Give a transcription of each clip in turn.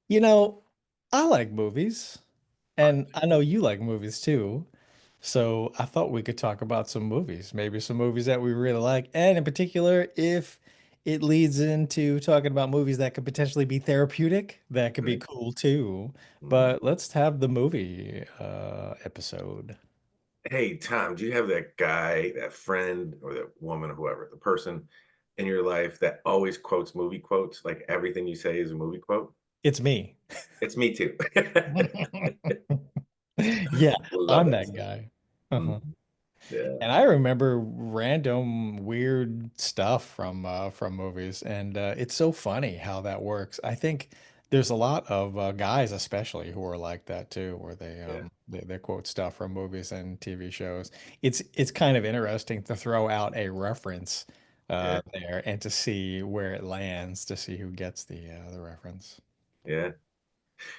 You know, I like movies, and I know you like movies too. So I thought we could talk about some movies, maybe some movies that we really like, and in particular, if it leads into talking about movies that could potentially be therapeutic, that could be Right? cool too. Mhm. But let's have the movie episode. Hey, Tom, do you have that guy, that friend, or that woman, whoever, the person in your life that always quotes movie quotes? Like everything you say is a movie quote? It's me. It's me too. Yeah, Love I'm that that stuff. guy. Uh-huh. Mhm. Yeah, And I remember random weird stuff from movies, and it's so funny how that works. I think there's a lot of guys, especially, who are like that too, where yeah, they quote stuff from movies and TV shows. It's kind of interesting to throw out a reference yeah, there and to see where it lands, to see who gets the reference. yeah.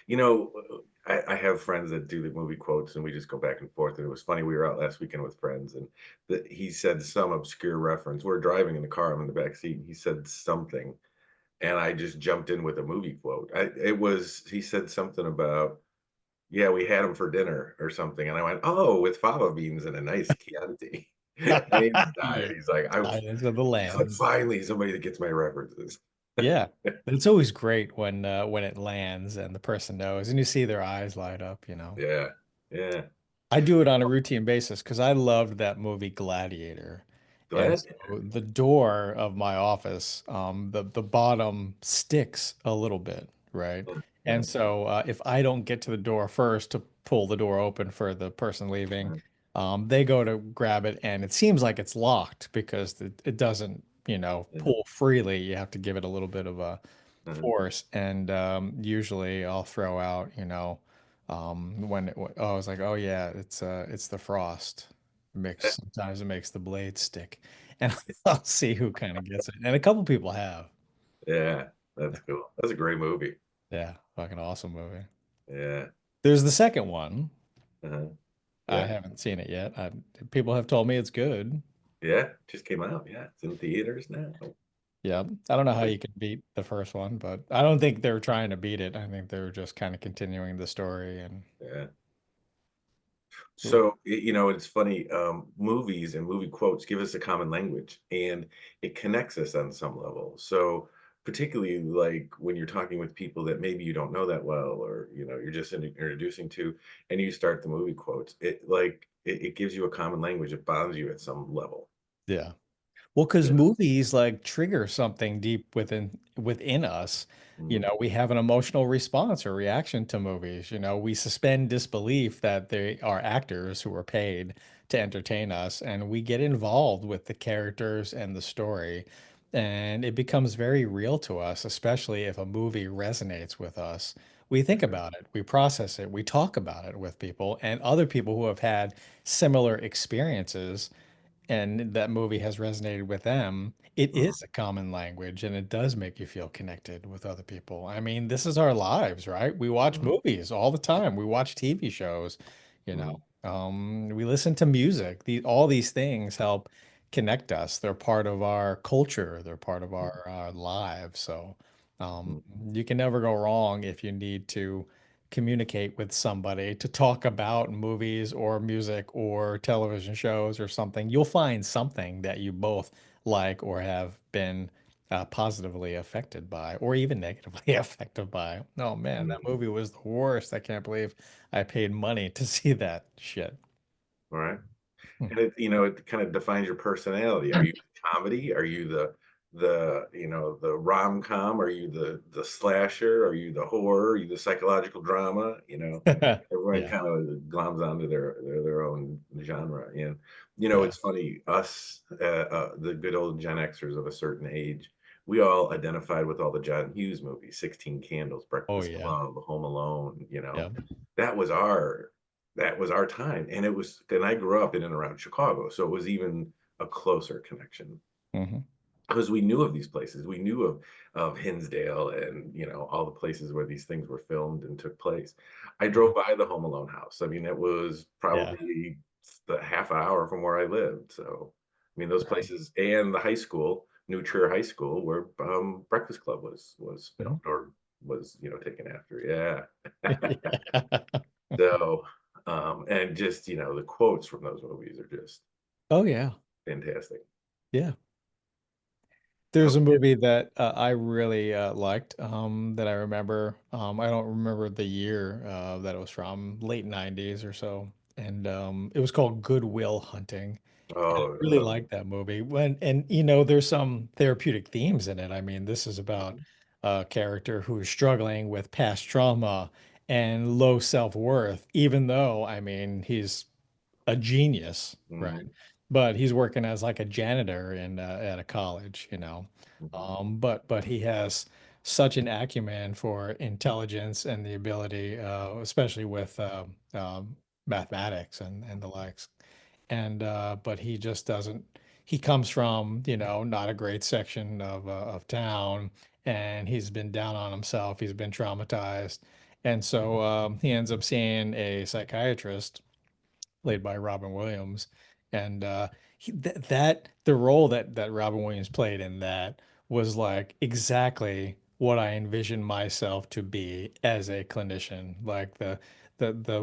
You know, I have friends that do the movie quotes, and we just go back and forth. And it was funny. We were out last weekend with friends, and he said some obscure reference. We're driving in the car. I'm in the back seat. And he said something, and I just jumped in with a movie quote. He said something about, yeah, we had him for dinner or something, and I went, oh, with fava beans and a nice Chianti. And he just died. Yeah, I was, Silence of the he's like, Lambs. finally somebody that gets my references. Yeah. It's always great when it lands and the person knows and you see their eyes light up, you know. Yeah, yeah. I do it on a routine basis because I loved that movie Gladiator. And Glad. so the door of my office, the bottom sticks a little bit, right? Yeah, And so if I don't get to the door first to pull the door open for the person leaving, yeah, they go to grab it and it seems like it's locked because it doesn't, yeah, pull freely. You have to give it a little bit of a uh-huh. force. And usually I'll throw out, oh, I was like, oh yeah, it's the frost mix. Sometimes it makes the blade stick, and I'll see who kind of gets it. And a couple people have. Yeah, that's cool. That's a great movie. Yeah, fucking awesome movie. Yeah, There's the second one. uh-huh. I Yeah, haven't seen it yet. People have told me it's good. yeah, just came out. Yeah, it's in theaters now. Yeah, I don't know how Like, you can beat the first one, but I don't think they were trying to beat it. I think they were just kind of continuing the story and yeah. cool. So, it's funny, movies and movie quotes give us a common language, and it connects us on some level. So, particularly like when you're talking with people that maybe you don't know that well, or you're just introducing to, and you start the movie quotes, it gives you a common language. It bonds you at some level. Yeah. Well, because Yeah. movies like trigger something deep within us. Mhm. We have an emotional response or reaction to movies. We suspend disbelief that they are actors who are paid to entertain us, and we get involved with the characters and the story. And it becomes very real to us, especially if a movie resonates with us. We think Yeah. about it, we process it, we talk about it with people and other people who have had similar experiences and that movie has resonated with them, it Mhm. is a common language and it does make you feel connected with other people. I mean, this is our lives, right? We watch Mhm. movies all the time. We watch TV shows, you know. Mhm. We listen to music. All these things help connect us. They're part of our culture. They're part of Mhm. our lives. So, Mhm. you can never go wrong if you need to communicate with somebody to talk about movies or music or television shows or something, you'll find something that you both like or have been positively affected by or even negatively affected by. Oh man, that Mhm. movie was the worst. I can't believe I paid money to see that shit. All right. Hmm. And it kind of defines your personality. Are you the comedy? Are you the rom-com? Are you the slasher? Are you the horror? Are you the psychological drama? Everyone Yeah. kind of gloms onto their own genre. And Yeah. it's funny, us the good old Gen Xers of a certain age, we all identified with all the John Hughes movies, 16 Candles, Oh Breakfast yeah. Club, Home Alone. Yeah. That was our time, and I grew up in and around Chicago, so it was even a closer connection Hmm. because we knew of these places. We knew of Hinsdale and all the places where these things were filmed and took place. I drove by the Home Alone house. I mean, it was Yeah. probably the half an hour from where I lived. So, I mean, those Right. places and the high school, New Trier High School, where Breakfast Club was Mhm. filmed, or was, taken after. Yeah. Yeah. So, and just, the quotes from those movies are just Oh, yeah. fantastic. Yeah. There's a Okay. movie that I really liked that I remember. I don't remember the year that it was from, late 90s or so. And it was called Good Will Hunting. And I Oh, really liked that movie. And there's some therapeutic themes in it. I mean, this is about mhm, a character who is struggling with past trauma and low self-worth, even though, I mean, he's a genius, right? mhm, But he's working as like a janitor in at a college, mhm, but he has such an acumen for intelligence and the ability, especially with mathematics and the likes. And but he just doesn't. He comes from, not a great section of town, and he's been down on himself. He's been traumatized, and so he ends up seeing a psychiatrist played by Robin Williams, and that the role that Robin Williams played in that was like exactly what I envisioned myself to be as a clinician, like the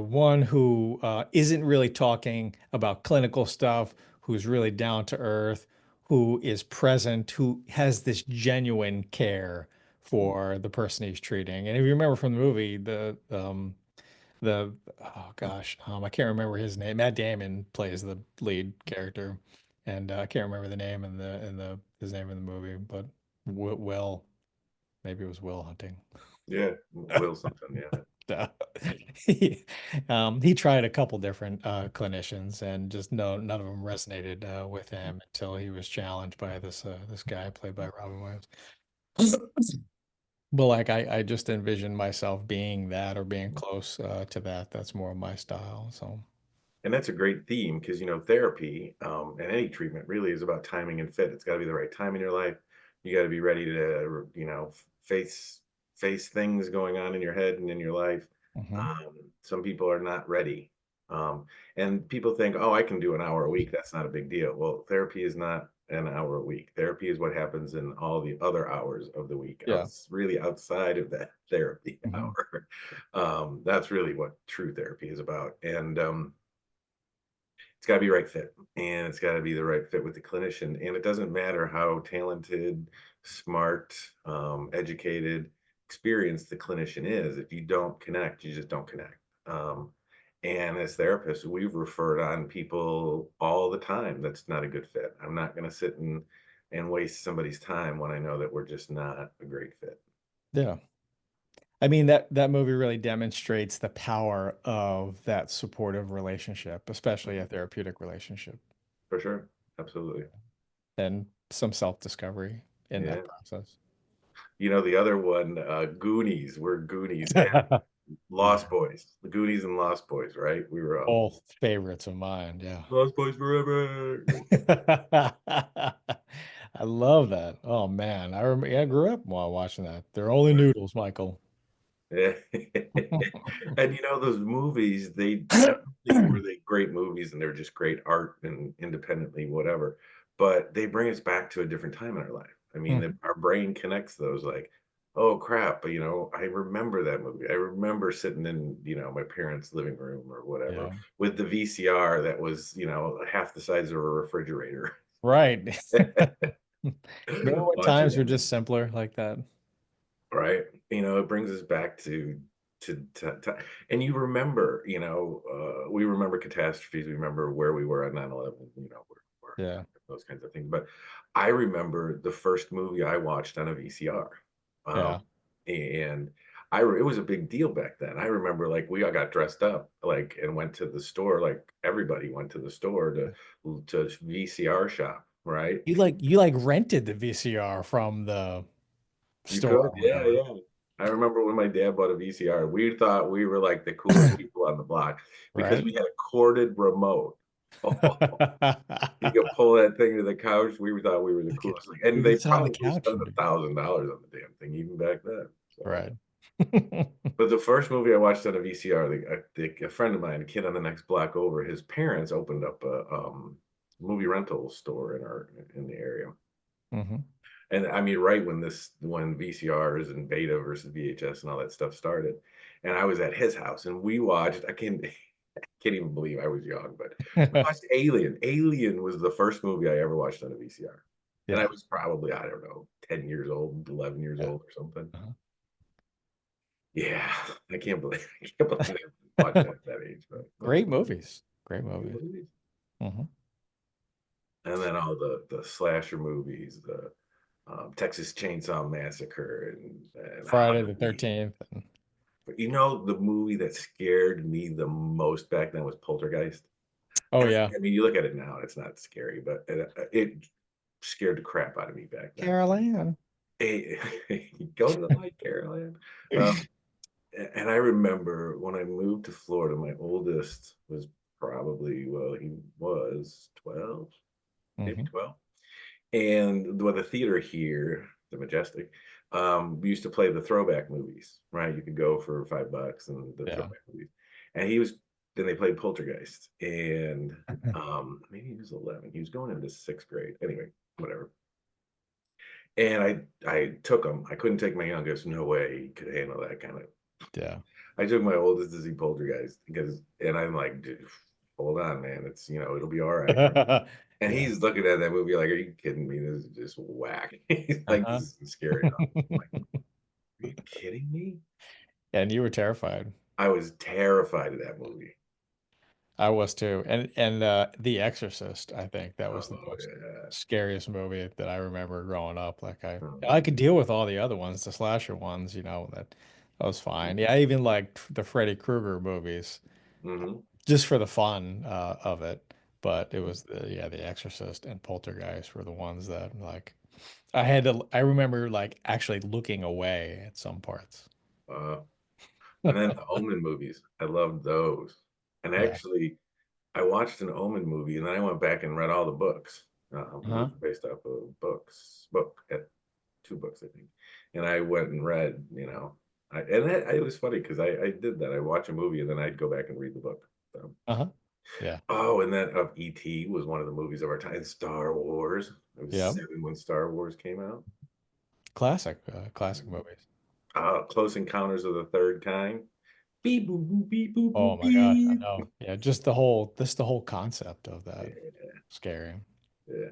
one who isn't really talking about clinical stuff, who's really down to earth, who is present, who has this genuine care mhm. for the person he's treating. And if you remember from the movie, the oh gosh, I can't remember his name. Matt Damon plays the lead character, and I can't remember the name in the his name in the movie, but Will, maybe it was Will Hunting. Yeah, Will something. Yeah. Uh, he, he tried a couple different clinicians, and just none of them resonated with him until he was challenged by this guy played by Robin Williams. But like I just envision myself being that or being close to that. That's more of my style. So. And that's a great theme because therapy and any treatment really is about timing and fit. It's got to be the right time in your life. You got to be ready to face things going on in your head and in your life. Mhm. Some people are not ready, and people think, oh, I can do an hour a week. That's not a big deal. Well, therapy is not an hour a week. Therapy is what happens in all the other hours of the week. Yeah. Really outside of that therapy Mhm. hour. That's really what true therapy is about. And it's got to be right fit, and it's got to be the right fit with the clinician, and it doesn't matter how talented, smart, educated, experienced the clinician is. If you don't connect, you just don't connect. And as therapists, we've referred on people all the time that's not a good fit. I'm not going to sit and waste somebody's time when I know that we're just not a great fit. Yeah. I mean that movie really demonstrates the power of that supportive relationship, especially a Mhm. therapeutic relationship, For sure. Absolutely. and some self-discovery in that Yeah. process. The other one, Goonies. We're Goonies and Lost Yeah. Boys. The Goonies and Lost Boys, right? We were Both favorites of mine. Yeah. Lost Boys forever. I love that. Oh man, I remember. Yeah, I grew up while watching that. They're only noodles, Michael. Yeah. And those movies, they not only were they great movies and they're just great art and independently, whatever, but they bring us back to a different time in our life. I mean, Mhm. our brain connects those like, oh crap, I remember that movie. I remember sitting in, my parents' living room or whatever Yeah. with the VCR that was, half the size of a refrigerator. Right. Remember when Watching times were it. just simpler like that? Right. It brings us back to and you remember, we remember catastrophes, we remember where we were on 9/11, where Yeah. those kinds of things. But I remember the first movie I watched on a VCR. Yeah. And it was a big deal back then. I remember like we all got dressed up like and went to the store, like everybody went to the store to VCR shop, right? You like rented the VCR from the You store could, or yeah, whatever, yeah. I remember when my dad bought a VCR, we thought we were like the coolest people on the block because right? we had a corded remote. You could pull that thing to the couch. We thought we were the We could coolest thing, we and they could sit on the probably couch spent and a do thousand dollars on the damn thing even back then. So, right. but the first movie I watched on a VCR, a friend of mine, a kid on the next block over, his parents opened up a movie rental store in the area, Mhm. And I mean, right when VCRs and Beta versus VHS and all that stuff started, and I was at his house and we watched. I can't can't even believe I was young, but we watched Alien. Alien was the first movie I ever watched on a VCR, and I Yeah. was probably I don't know 10 years old, 11 years Yeah. old or something. Yeah, I can't believe I watched that at that age, but Great movies. Great great movies. movies. Hmm. And then all the slasher movies, the Texas Chainsaw Massacre and Friday the Halloween. 13th. And, But you know, the movie that scared me the most back then was Poltergeist. oh And yeah. I mean, you look at it now, it's not scary, but it scared the crap out of me back then. Carol Ann. Hey, go to the light, Caroline. Um, and I remember when I moved to Florida, my oldest was probably, well, he was 12, maybe Hmm. 12. And with the theater here, the Majestic, we used to play the throwback movies, right? You could go for $5 and the Yeah. throwback movies. And then they played Poltergeist. And maybe he was 11. He was going into sixth grade. Anyway, whatever. And I took him. I couldn't take my youngest. No way he could handle that kind of. Yeah. I took my oldest to see Poltergeist and I'm like, dude, hold on, man. It'll be all right. And Yeah. he's looking at that movie like, "Are you kidding me? This is just whack." He's like, Uh-huh. "This isn't scary enough." I'm like, "Are you kidding me?" And you were terrified. I was terrified of that movie. I was too. And The Exorcist, I think that was the Oh most yeah. scariest movie that I remember growing up. Like I Oh, could deal with all the other ones, the slasher ones, that was fine. Yeah, I even liked the Freddy Krueger movies mm-hmm. just for the fun of it. But it was The Exorcist and Poltergeist were the ones that like I remember like actually looking away at some parts. Uh, and then the Omen movies, I loved those. And Yeah. actually, I watched an Omen movie, and then I went back and read all the books because Uh-huh. it's based off of book at two books, I think. And I went and read, it was funny because I did that. I watch a movie and then I'd go back and read the book. So. Uh-huh. Yeah. Oh, and then of E.T. was one of the movies of our time. Star Wars. I was Yeah. 7 when Star Wars came out. Classic movies. Close Encounters of the Third Kind. Beep boop boop beep boop Oh boop my gosh, I beep. know. Yeah, just the whole concept of that. Yeah, Scary. yeah.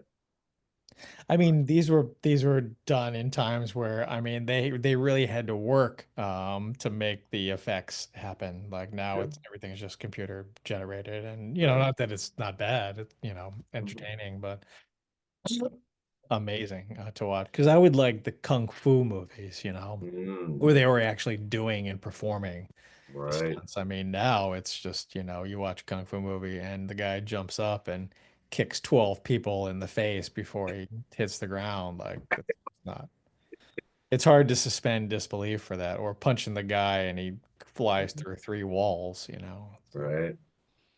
I mean, these were done in times where I mean they really had to work to make the effects happen. Like now Yep. it's everything's just computer generated and Right. not that it's not bad, it's Mhm. entertaining, but amazing to watch. Because I would like the kung fu movies, where Mm, they were actually doing and performing the right. stunts. I mean, now it's just, you watch a kung fu movie and the guy jumps up and kicks 12 people in the face before he hits the ground. Like, that's not, it's hard to suspend disbelief for that. Or punching the guy and he flies Mhm. through three walls. So, Right.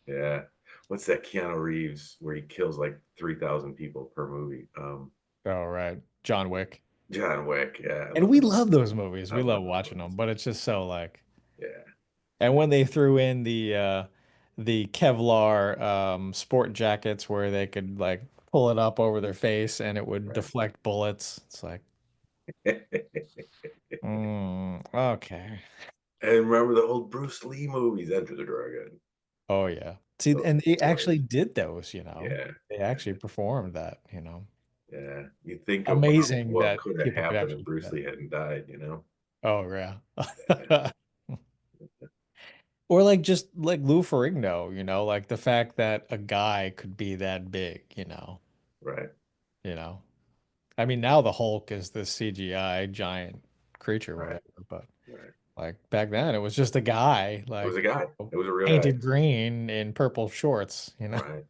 Yeah. What's that Keanu Reeves where he kills like 3,000 people per movie? oh, right. John Wick. John Wick. Yeah, I And love we those. love those movies. I We love love those watching them, movies. but it's just so like, Yeah. and when they threw in the Kevlar sport jackets where they could like pull it up over their face and it would Right. deflect bullets. It's like, okay. And remember the old Bruce Lee movies, Enter the Dragon. Oh yeah. See, Those and they were, actually did those. yeah, They actually performed that. yeah. You think about Amazing what that could have people could happened if actually do Bruce that. Lee hadn't died? Oh yeah. Yeah, Or like just like Lou Ferrigno, like the fact that a guy could be that big. right, You know. I mean, now the Hulk is this CGI giant creature, right, whatever, but right. like back then it was just a guy It was a like guy. It was a real guy. painted green in purple shorts. Right.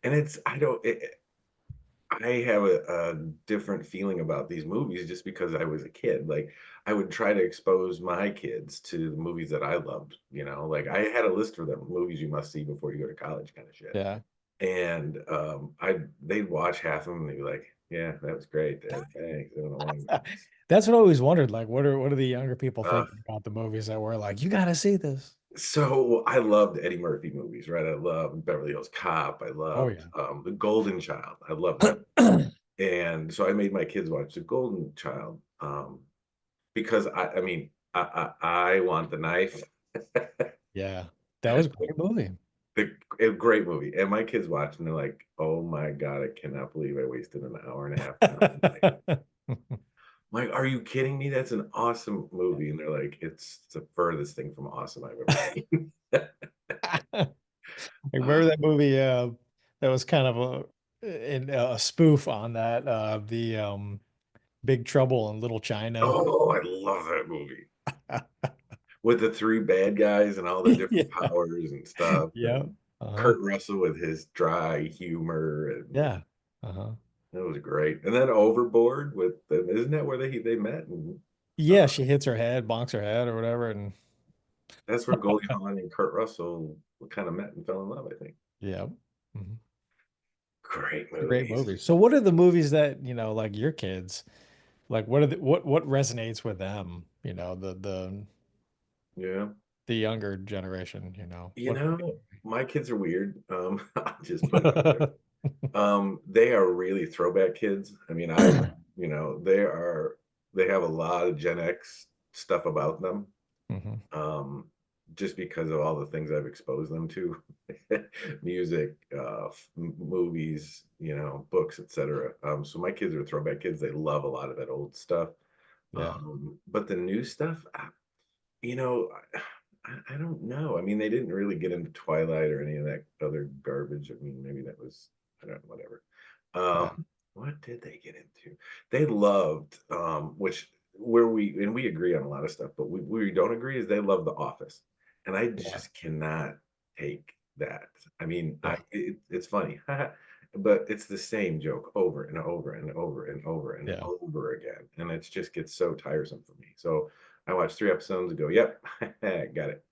And I don't, I have a different feeling about these movies just because I was a kid. Like, I would try to expose my kids to the movies that I loved. Like, I had a list for them, movies you must see before you go to college kind of shit. Yeah. And they'd watch half of them and they'd be like, yeah, that was great, Dad. Thanks. I don't know why. That's what I always wondered. Like, what are the younger people Uh, thinking about the movies that were like, you got to see this? so I loved Eddie Murphy movies, right? I loved Beverly Hills Cop. I Oh loved yeah. The Golden Child. I loved that. And so I made my kids watch The Golden Child, because I mean, I want the knife. Yeah. That was a great movie. The a great movie, and my kids watch, and they're like, "Oh my god, I cannot believe I wasted an hour and a half on that." I'm like, "Are you kidding me? That's an awesome movie." And they're like, "It's the furthest thing from awesome I've ever seen." I remember that movie, that was kind of a spoof on that, the Big Trouble in Little China. Oh, I love that movie. With the 3 bad guys and all the different Yeah. powers and stuff, Yeah. and Uh-huh. Kurt Russell with his dry humor, and Yeah. Uh-huh. it was great. And then Overboard with them, isn't that where they met? And Yeah, she hits her head, bonks her head or whatever, and that's where Goldie Hawn and Kurt Russell kind of met and fell in love, I think. yeah. Mhm. Great It's a great movies. movie. So what are the movies that, like your kids, like what are what resonates with them, Yeah. the younger generation, You what know, my kids are weird. I'll just put it out there. They are really throwback kids. I mean, they have a lot of Gen X stuff about them. Mhm. um, just because of all the things I've exposed them to, music, movies, books, etc. So my kids are throwback kids. They love a lot of that old stuff. Yeah. But the new stuff, you know, I don't know. I mean, they didn't really get into Twilight or any of that other garbage. I mean, maybe that was, I don't know, whatever. Yeah. What did they get into? They loved, which where we agree on a lot of stuff, but we don't agree is they love The Office, and I Yeah. just cannot take that. I mean, Yeah. it's funny, but it's the same joke over and over and over and over and Yeah. over again, and it just gets so tiresome for me. So I watched 3 episodes and go, "Yep, got it,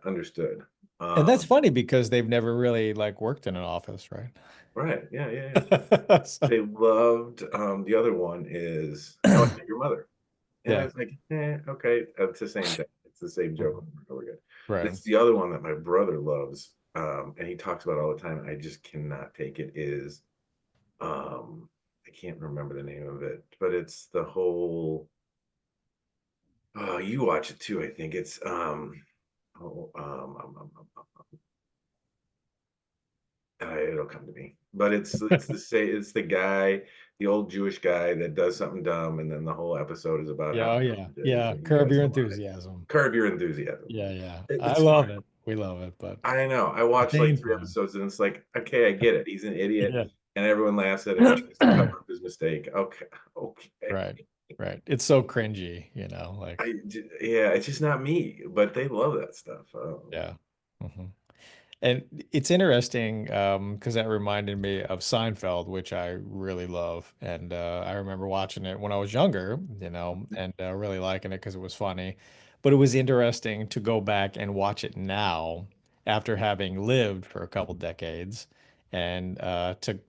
understood." And that's Um, funny because they've never really like worked in an office, right? right, yeah, yeah, yeah. So, They loved, the other one is How I Met Your Mother, and I yeah. was like, okay, it's the same thing. It's the same joke Mhm. over and over again. Right. It's the other one that my brother loves, and he talks about all the time, I just cannot take it, is, I can't remember the name of it, but it's the whole oh, you watch it too, I think. It's, oh, it'll come to me. But it's the guy, the old Jewish guy that does something dumb, and then the whole episode is about Yeah. how Oh yeah. dumb he is, Yeah. and he Curb does Your a lot of Enthusiasm. curb your enthusiasm. Yeah. Yeah. I It's love fine. it. We love it, but at I know. I the watched like same 3 time. episodes, and it's like, okay, I get it. He's an idiot, Yeah. and everyone laughs at him. He tries to cover up his mistake. Okay, okay. Right. Right. It's so cringy, Yeah, it's just not me, but they love that stuff. yeah. Mhm. And it's interesting because that reminded me of Seinfeld, which I really love. And I remember watching it when I was younger, and really liking it because it was funny. But it was interesting to go back and watch it now after having lived for a couple decades and to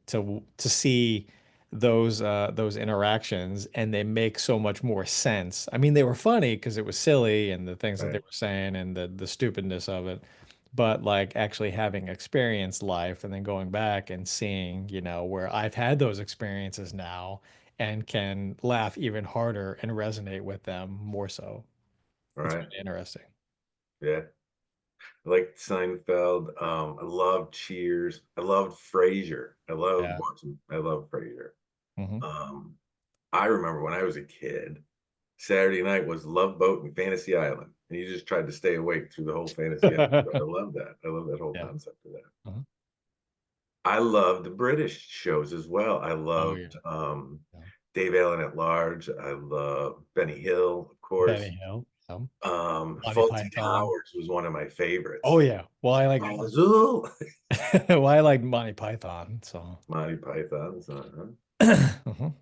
see those interactions, and they make so much more sense. I mean, they were funny because it was silly and the things that they Right, were saying and the stupidness of it, but like actually having experienced life and then going back and seeing, where I've had those experiences now and can laugh even harder and resonate with them more so. It's right. really interesting. Yeah. I liked Seinfeld. I loved Cheers. I loved Frasier. Yeah. I love Frasier. Hmm. Um, I remember when I was a kid, Saturday night was Love Boat and Fantasy Island, and you just tried to stay awake through the whole Fantasy episode. I love that. I love that whole Yeah. concept of that. Uh-huh. I loved the British shows as well. I Oh yeah. loved Yeah. Dave Allen at Large. I love Benny Hill, of course. Benny Hill. Monty Fawlty Python. Towers was one of my Oh favorites. yeah. Well, I like Basil. well, I like Monty Python. So Monty Python's, Mhm.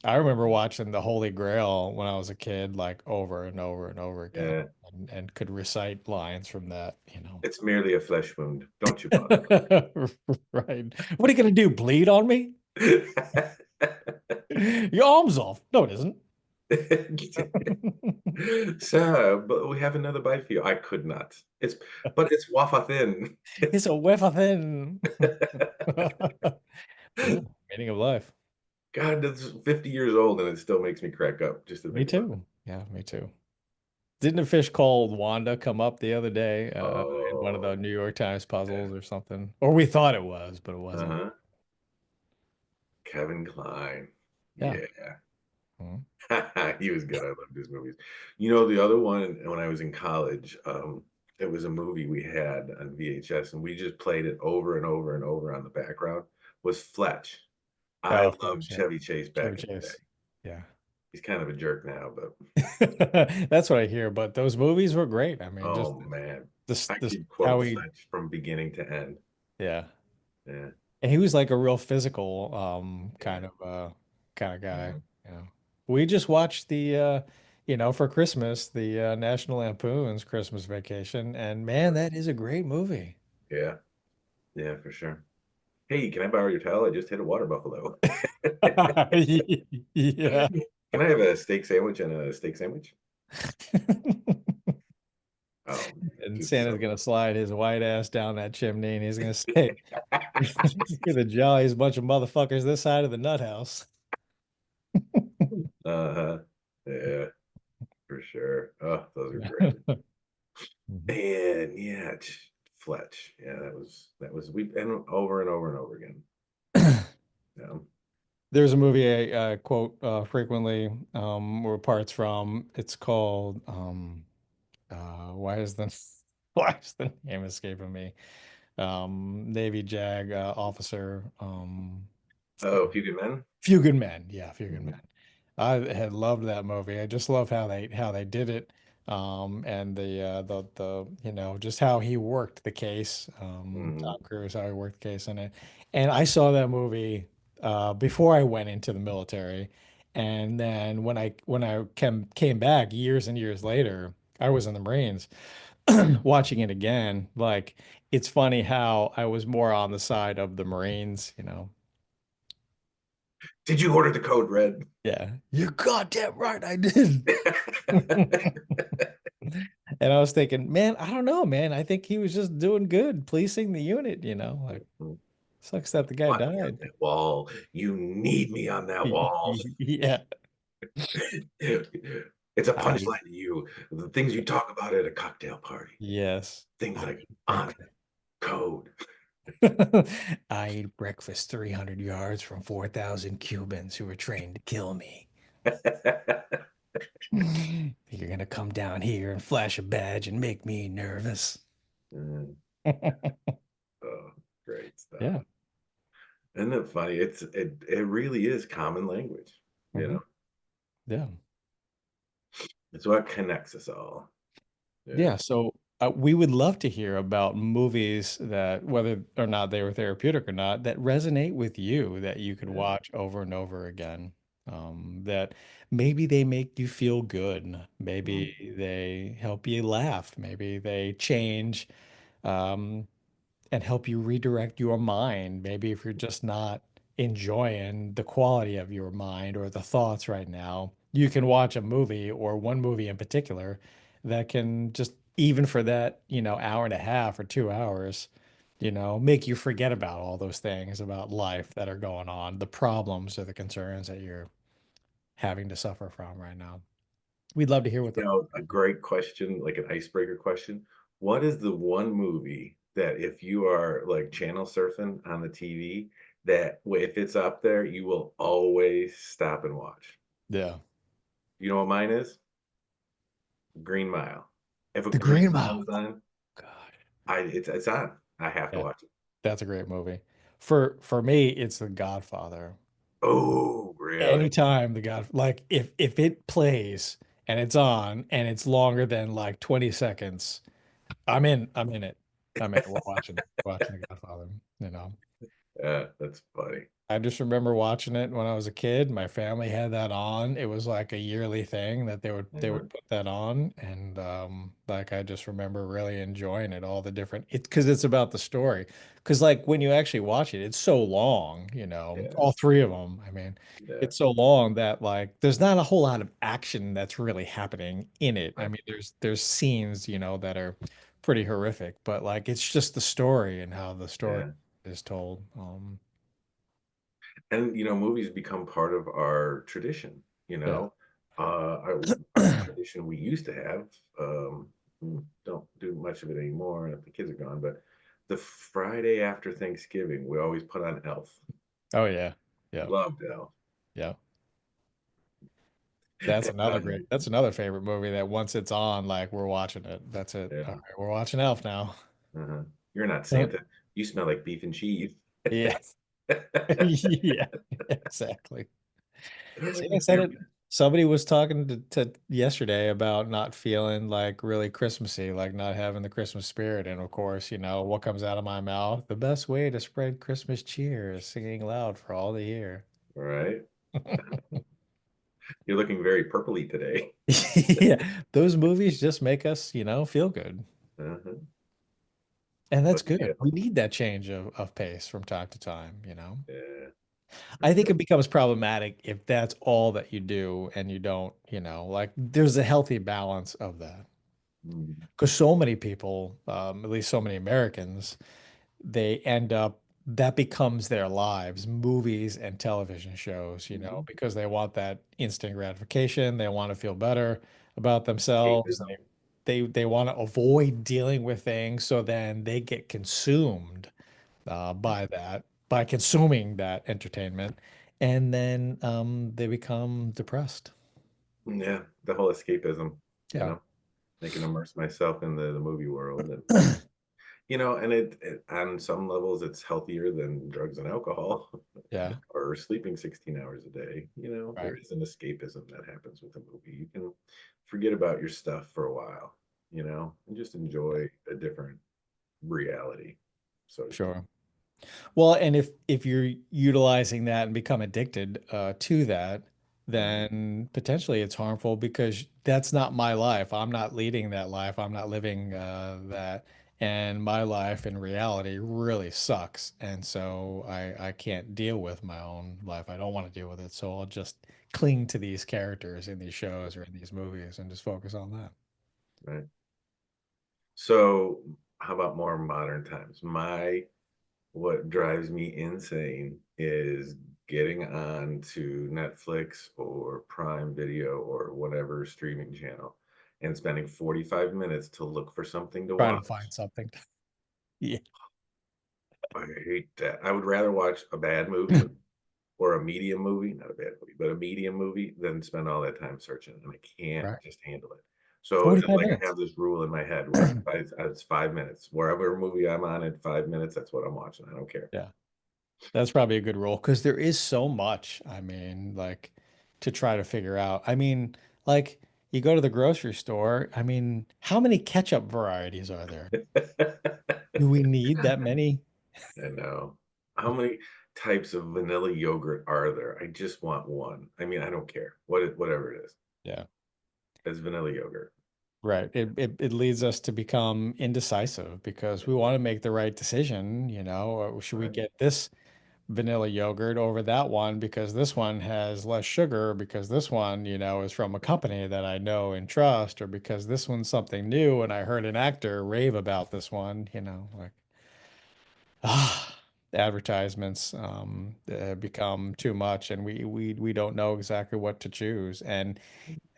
I remember watching The Holy Grail when I was a kid, like over and over and over again, yeah. and could recite lines from that. It's merely a flesh wound. Don't you bother. Right. What are you gonna do? Bleed on me? Your arm's off. No, it isn't. Sir, but we have another bite for you. I could not. But it's wafer thin. It's a wafer thin. Yeah, meaning of life. God, that's 50 years old and it still makes me crack up just to Me think about it. too. Yeah, me too. Didn't a fish called Wanda come up the other day in one of the Oh, New York Times yeah. puzzles or something? Or we thought it was, but it wasn't. Uh-huh. Kevin Kline. Yeah. Yeah. Mhm. He was good. I loved his movies. You know, the other one when I was in college, it was a movie we had on VHS and we just played it over and over and over on the background, was Fletch. I Oh, of loved course, yeah. Chevy Chase Chevy back in the day. Chase. Yeah. He's kind of a jerk now, but That's what I hear, but those movies were great. I mean, just oh man, I this could how quote he, Fletch from beginning to end. yeah. Yeah, And he was like a real physical yeah, kind of guy, yeah, you know. We just watched for Christmas, the National Lampoon's Christmas Vacation, and man, that is a great movie. yeah, yeah, for sure. Hey, can I borrow your towel? I just hit a water buffalo. Yeah. Can I have a steak sandwich and a steak sandwich? Oh man, And he's Santa's so gonna slide his white ass down that chimney and he's gonna say, "You're the jolliest bunch of motherfuckers this side of the nut house." uh-huh. Yeah, for sure. Oh, those are great. Mhm. And yeah, Fletch. Yeah, that was we and over and over and over again. Yeah. There's a movie I quote frequently, or parts from. It's called why is the why is the name escaping me? Navy JAG officer. Oh, Few Good Men. Few Good Men. Yeah, Few Good Men. Mhm. I had loved that movie. I just love how they did it, and the just how he worked the case. Mhm. Tom Cruise, how he worked the case in it. And I saw that movie before I went into the military, and then when I came back years and years later, I was in the Marines. Watching it again, like it's funny how I was more on the side of the Marines, you know. Did you order the code red? Yeah, you're goddamn right, I did. And I was thinking, man, I don't know, man. I think he was just doing good, policing the unit, you know. Like, sucks that the guy Want me on died. that wall. You need me on that wall. Yeah. It's a I punchline to you. The things you talk about at a cocktail party. yes. Things I like ate honor, breakfast. code. I ate breakfast 300 yards from 4,000 Cubans who were trained to kill me. You're gonna come down here and flash a badge and make me nervous. Mm, oh, great stuff. Yeah. Isn't it funny? It really is common language. You Hmm. know, Yeah. it's what connects us all. Yeah. Yeah, so we would love to hear about movies that, whether or not they were therapeutic or not, that resonate with you, that you could Yeah. watch over and over again. That maybe they make you feel good, Mm, maybe they help you laugh, maybe they change. Um, and help you redirect your mind. Maybe if you're just not enjoying the quality of your mind or the thoughts right now, you can watch a movie or one movie in particular that can just, even for that, hour and a half or 2 hours, make you forget about all those things about life that are going on, the problems or the concerns that you're having to suffer from right now. We'd love to hear what You the know, a great question, like an icebreaker question. What is the one movie that if you are like channel surfing on the TV, that if it's up there, you will always stop and watch? yeah. You know what mine is? Green Mile. If a The Green Green Mile Mile. is on, God. it's on. I have to Yeah. watch it. That's a great movie. For me, it's The Godfather. Oh, really? Anytime like if it plays and it's on and it's longer than like 20 seconds, I'm in it. I'm in it. We're watching The Godfather, you know. That's funny. I just remember watching it when I was a kid. My family had that on. It was like a yearly thing that they would Mhm. put that on, and like I just remember really enjoying it. All the different it's because it's about the story. Because like when you actually watch it, it's so long. Yeah, All three of them. I mean, yeah, it's so long that like there's not a whole lot of action that's really happening in it. I right. mean, there's scenes that are pretty horrific, but like it's just the story and how the story Yeah. is told. And, movies become part of our tradition, Yeah. our tradition we used to have, don't do much of it anymore if the kids are gone, but the Friday after Thanksgiving, we always put on Elf. Oh yeah. Yeah. Loved Elf. Yeah. That's another favorite movie that once it's on, like we're watching it. That's it. All Yeah. right, we're watching Elf now. Uh-huh. You're not Uh, Santa. You smell like beef and cheese. Yeah. Yeah, exactly. See, I said You're it. Somebody was talking to yesterday about not feeling like really Christmassy, like not having the Christmas spirit. And of course, what comes out of my mouth? The best way to spread Christmas cheer is singing loud for all to hear. right. You're looking very purpley today. Yeah, those movies just make us, feel good. Uh-huh. And that's But yeah, good. We need that change of pace from time to time. yeah, for I think sure. it becomes problematic if that's all that you do and you don't, like there's a healthy balance of that. Mm-hmm. Because so many people, at least so many Americans, they end up, that becomes their lives, movies and television shows, Mm-hmm. because they want that instant gratification. They want to feel better about themselves. Escapism. They want to avoid dealing with things. So then they get consumed by consuming that entertainment. And then they become depressed. Yeah, the whole escapism, you Yeah. know, I can immerse myself in the movie world and and it on some levels it's healthier than drugs and alcohol Yeah. or sleeping 16 hours a day. There Right. is an escapism that happens with a movie. You can forget about your stuff for a while, and just enjoy a different reality, so to speak. Sure. Well, and if you're utilizing that and become addicted to that, Mhm. then potentially it's harmful because that's not my life. I'm not leading that life. I'm not living that, and my life in reality really sucks. And so I can't deal with my own life. I don't want to deal with it. So I'll just cling to these characters in these shows or in these movies and just focus on that. Right. So, how about more modern times? What drives me insane is getting on to Netflix or Prime Video or whatever streaming channel and spending 45 minutes to look for something to Trying to find watch. something. Yeah. I hate that. I would rather watch a bad movie or a medium movie, not a bad movie, but a medium movie than spend all that time searching. And I can't Right. just handle it. So it's 45 like I minutes. have this rule in my head where it's 5 minutes. Wherever movie I'm on in 5 minutes, that's what I'm watching. I don't care. Yeah. That's probably a good rule because there is so much, I mean, like to try to figure out. I mean, like you go to the grocery store, I mean, how many ketchup varieties are there? Do we need that many? I know. How many types of vanilla yogurt are there? I just want one. I mean, I don't care whatever it is. Yeah, It's vanilla yogurt. right. It leads us to become indecisive because we want to make the right decision. Or should we Right. get this vanilla yogurt over that one because this one has less sugar, because this one, is from a company that I know and trust, or because this one's something new and I heard an actor rave about this one, like ah, advertisements become too much and we don't know exactly what to choose. And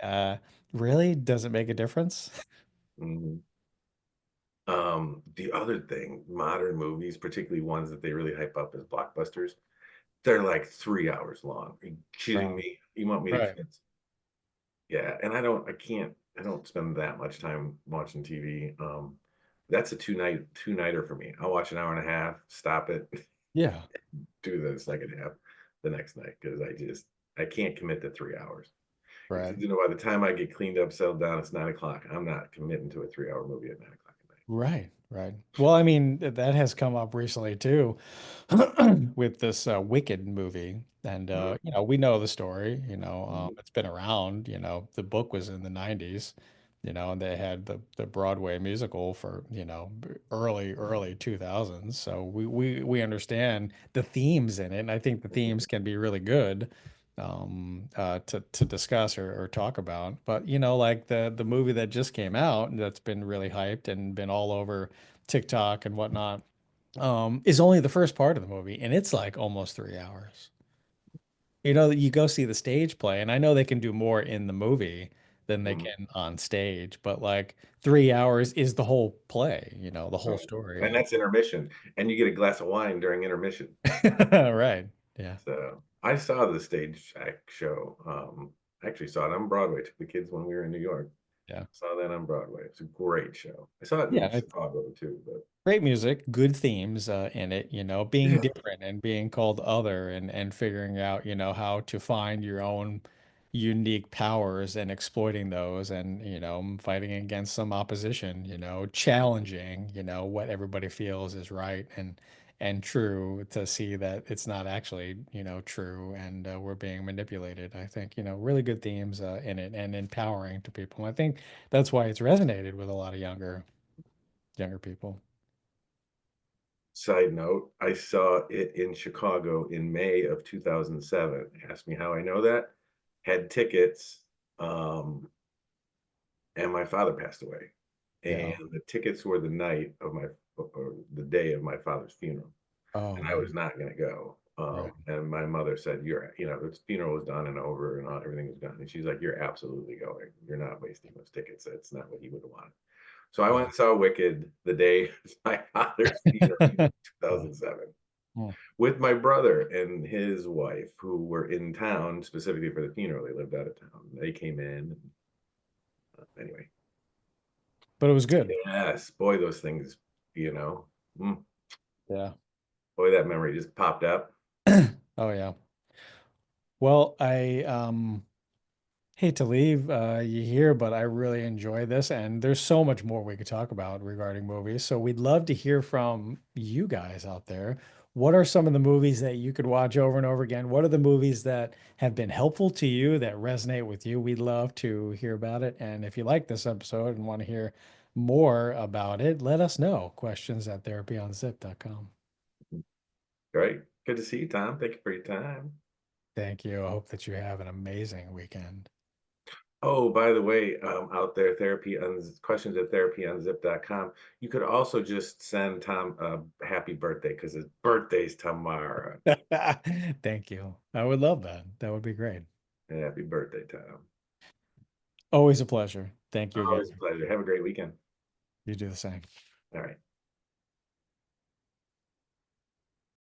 uh, really, does it make a difference? Mhm. The other thing, modern movies, particularly ones that they really hype up as blockbusters, they're like 3 hours long. Are you kidding Right. me? You want me to Right. commit? Yeah, and I don't spend that much time watching TV. That's a two-nighter for me. I'll watch an hour and a half, stop it, Yeah. do the second half the next night because I can't commit to 3 hours. Right. By the time I get cleaned up, settled down, it's 9 o'clock. I'm not committing to a 3 hour movie at 9 o'clock at night. Right, right. Well, I mean, that has come up recently too, with this Wicked movie. And Mm, we know the story, mhm, it's been around, the book was in the 90s, and they had the Broadway musical for, early 2000s. So we understand the themes in it, and I think the mhm, themes can be really good to discuss or talk about. But like the movie that just came out that's been really hyped and been all over TikTok and whatnot, is only the first part of the movie, and it's like almost 3 hours. You go see the stage play, and I know they can do more in the movie than they Mhm. can on stage, but like 3 hours is the whole play, the whole Right. story. And that's intermission, and you get a glass of wine during intermission. Right. Yeah. So, I saw the stage act show, I actually saw it on Broadway, took the kids when we were in New York. Yeah. Saw that on Broadway. It's a great show. I saw it in Yeah. Chicago too, but Great music, good themes in it, being yeah. different and being called other and figuring out, how to find your own unique powers and exploiting those and, fighting against some opposition, challenging, what everybody feels is right and true to see that it's not actually, true and we're being manipulated. I think, really good themes in it and empowering to people. And I think that's why it's resonated with a lot of younger people. Side note, I saw it in Chicago in May of 2007. Ask me how I know that. Had tickets, um, and my father passed away. Yeah. And the tickets were the night of my or the day of my father's funeral. Oh And I man. was not gonna go. Right. And my mother said, the funeral was done and over and everything was done. And she's like, "You're absolutely going. You're not wasting those tickets. That's not what he would have wanted." So I went Yeah. and saw Wicked the day of my father's funeral in Yeah. 2007 Mm. with my brother and his wife, who were in town specifically for the funeral. They lived out of town. They came in. Anyway, But it was good. yes, boy, those things, you know, mm, Yeah. boy, that memory just popped up. Oh yeah. Well, I hate to leave you here, but I really enjoy this, and there's so much more we could talk about regarding movies. So we'd love to hear from you guys out there. What are some of the movies that you could watch over and over again? What are the movies that have been helpful to you that resonate with you? We'd love to hear about it. And if you like this episode and want to hear more about it, let us know. Questions at therapyonzip.com. Great. Good to see you, Tom. Thank you for your time. Thank you. I hope that you have an amazing weekend. Oh, by the way, out there, questions at therapyonzip.com. You could also just send Tom a happy birthday because his birthday's tomorrow. Thank you. I would love that. That would be great. Happy birthday, Tom. Always a pleasure. Thank you Always a again. pleasure. Have a great weekend. You do the same. All right.